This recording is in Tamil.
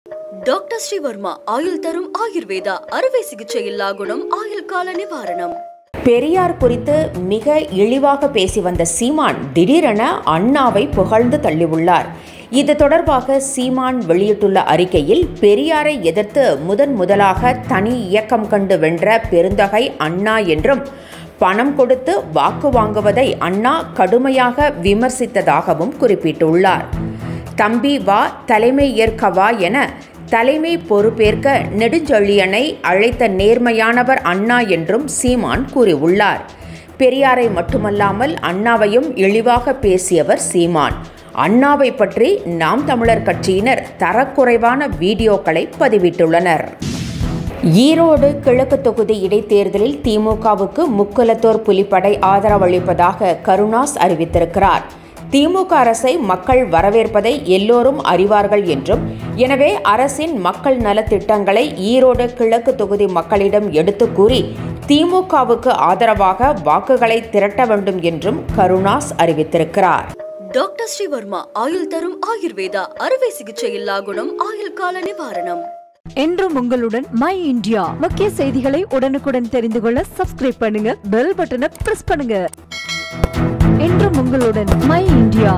டாக்டர் ஸ்ரீவர்மா ஆயுள் தரும் ஆயுர்வேதா அறுவை சிகிச்சை இல்லா குணம் ஆயுள் கால நிவாரணம். பெரியார் குறித்து மிக இழிவாக பேசி வந்த சீமான் திடீரென அண்ணாவை புகழ்ந்து தள்ளியுள்ளார். இது தொடர்பாக சீமான் வெளியிட்டுள்ள அறிக்கையில், பெரியாரை எதிர்த்து முதலாக தனி இயக்கம் கண்டு வென்ற பெருந்தகை அண்ணா என்றும், பணம் கொடுத்து வாக்கு வாங்குவதை அண்ணா கடுமையாக விமர்சித்ததாகவும் குறிப்பிட்டுள்ளார். தம்பி வா, தலைமை ஏற்கவா என தலைமை பொறுப்பேற்க நெடுஞ்செழியனை அழைத்த நேர்மையானவர் அண்ணா என்றும் சீமான் கூறியுள்ளார். பெரியாரை மட்டுமல்லாமல் அண்ணாவையும் இழிவாக பேசியவர் சீமான். அண்ணாவை பற்றி நாம் தமிழர் கட்சியினர் தரக்குறைவான வீடியோக்களை பதிவிட்டுள்ளனர். ஈரோடு கிழக்கு தொகுதி இடைத்தேர்தலில் திமுகவுக்கு முக்குலத்தோர் புலிப்படை ஆதரவளிப்பதாக கருணாஸ் அறிவித்திருக்கிறார். திமுக அரசை மக்கள் வரவேற்பதை எல்லோரும் அறிவார்கள் என்றும், எனவே அரசின் மக்கள் நலத்திட்டங்களை ஈரோடு கிழக்கு தொகுதி மக்களிடம் எடுத்து கூறி திமுகவுக்கு ஆதரவாக வாக்குகளை திரட்ட வேண்டும் என்றும் கருணாஸ் அறிவித்திருக்கிறார். டாக்டர் ஸ்ரீவர்மா ஆயுள் தரும் ஆயுர்வேதா அறுவை சிகிச்சை இல்லா குணம் ஆயுள் கால நிவாரணம். என்றும் உங்களுடன் மை இந்தியா. முக்கிய செய்திகளை உடனுக்குடன் தெரிந்து கொள்ள சப்ஸ்கிரைப் பண்ணுங்க, பெல் பட்டனை பிரஸ் பண்ணுங்க. என்றும் உங்களுடன் மை இந்தியா.